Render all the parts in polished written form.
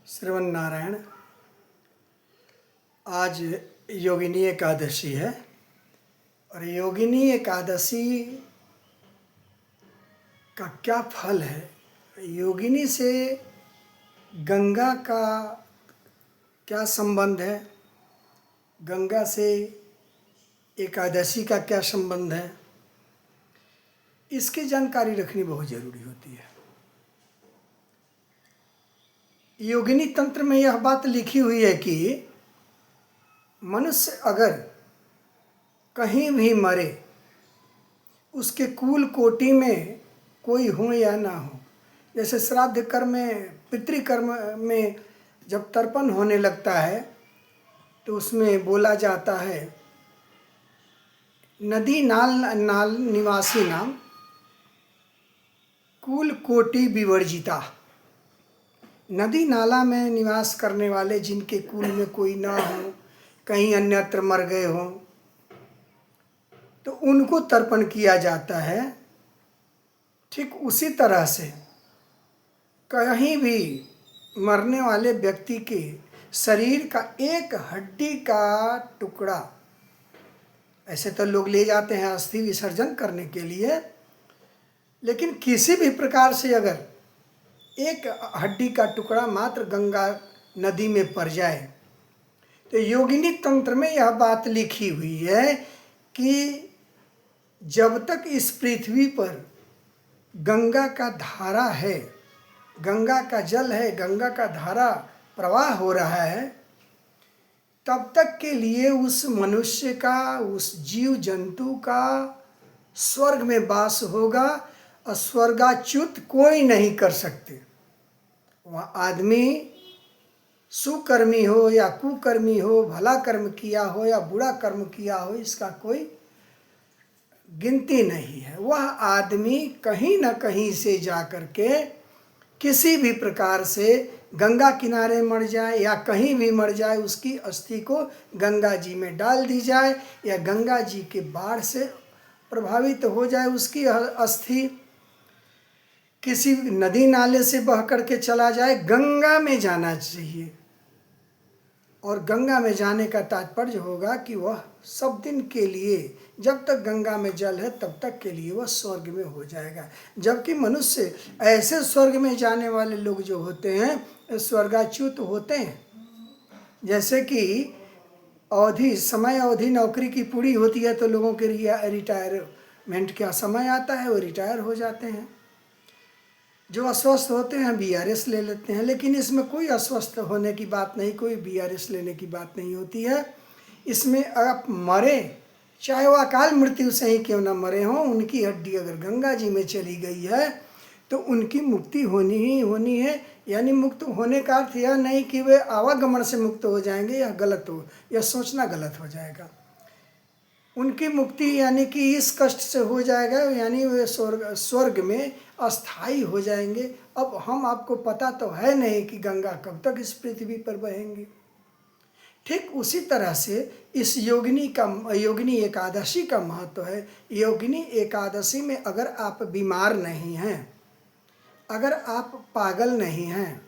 श्रवण नारायण। आज योगिनी एकादशी है और योगिनी एकादशी का क्या फल है, योगिनी से गंगा का क्या संबंध है, गंगा से एकादशी का क्या संबंध है, इसकी जानकारी रखनी बहुत ज़रूरी होती है। योगिनी तंत्र में यह बात लिखी हुई है कि मनुष्य अगर कहीं भी मरे, उसके कुल कोटि में कोई हो या ना हो, जैसे श्राद्ध कर्म में, पितृकर्म में जब तर्पण होने लगता है तो उसमें बोला जाता है नदी नाल निवासी नाम कुल कोटि विवर्जिता। नदी नाला में निवास करने वाले जिनके कुल में कोई ना हो, कहीं अन्यत्र मर गए हों, तो उनको तर्पण किया जाता है। ठीक उसी तरह से कहीं भी मरने वाले व्यक्ति के शरीर का एक हड्डी का टुकड़ा, ऐसे तो लोग ले जाते हैं अस्थि विसर्जन करने के लिए, लेकिन किसी भी प्रकार से अगर एक हड्डी का टुकड़ा मात्र गंगा नदी में पड़ जाए, तो योगिनी तंत्र में यह बात लिखी हुई है कि जब तक इस पृथ्वी पर गंगा का धारा है, गंगा का जल है, गंगा का धारा प्रवाह हो रहा है, तब तक के लिए उस मनुष्य का, उस जीव जंतु का स्वर्ग में वास होगा और स्वर्गाच्युत कोई नहीं कर सकते। वह आदमी सुकर्मी हो या कुकर्मी हो, भला कर्म किया हो या बुरा कर्म किया हो, इसका कोई गिनती नहीं है। वह आदमी कहीं न कहीं से जा कर के किसी भी प्रकार से गंगा किनारे मर जाए या कहीं भी मर जाए, उसकी अस्थि को गंगा जी में डाल दी जाए या गंगा जी के बाढ़ से प्रभावित हो जाए, उसकी अस्थि किसी नदी नाले से बह करके चला जाए, गंगा में जाना चाहिए। और गंगा में जाने का तात्पर्य होगा कि वह सब दिन के लिए, जब तक गंगा में जल है तब तक के लिए वह स्वर्ग में हो जाएगा। जबकि मनुष्य ऐसे स्वर्ग में जाने वाले लोग जो होते हैं स्वर्गाच्युत होते हैं, जैसे कि समय अवधि नौकरी की पूरी होती है तो लोगों के रिटायरमेंट का समय आता है, वो रिटायर हो जाते हैं। जो अस्वस्थ होते हैं बीआरएस ले लेते हैं, लेकिन इसमें कोई अस्वस्थ होने की बात नहीं, कोई बीआरएस लेने की बात नहीं होती है। इसमें आप मरे, चाहे वो अकाल मृत्यु से ही क्यों ना मरे हों, उनकी हड्डी अगर गंगा जी में चली गई है तो उनकी मुक्ति होनी ही होनी है। यानी मुक्त होने का अर्थ यह नहीं कि वे आवागमन से मुक्त हो जाएंगे, यह गलत हो, यह सोचना गलत हो जाएगा। उनकी मुक्ति यानी कि इस कष्ट से हो जाएगा, यानी वे स्वर्ग में अस्थाई हो जाएंगे। अब हम आपको पता तो है नहीं कि गंगा कब तक इस पृथ्वी पर बहेंगी। ठीक उसी तरह से इस योगिनी एकादशी का महत्व है। योगिनी एकादशी में अगर आप बीमार नहीं हैं, अगर आप पागल नहीं हैं,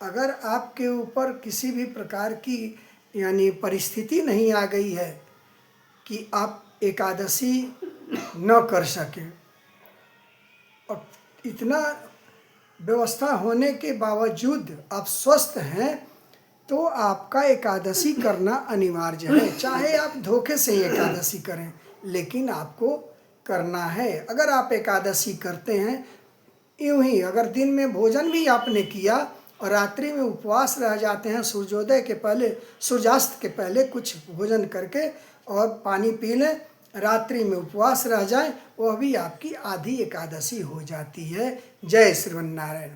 अगर आपके ऊपर किसी भी प्रकार की यानी परिस्थिति नहीं आ गई है कि आप एकादशी न कर सकें, और इतना व्यवस्था होने के बावजूद आप स्वस्थ हैं, तो आपका एकादशी करना अनिवार्य है। चाहे आप धोखे से एकादशी करें, लेकिन आपको करना है। अगर आप एकादशी करते हैं यूँ ही, अगर दिन में भोजन भी आपने किया और रात्रि में उपवास रह जाते हैं, सूर्योदय के पहले, सूर्यास्त के पहले कुछ भोजन करके और पानी पी लें, रात्रि में उपवास रह जाए, वह भी आपकी आधी एकादशी हो जाती है। जय श्रीमन नारायण।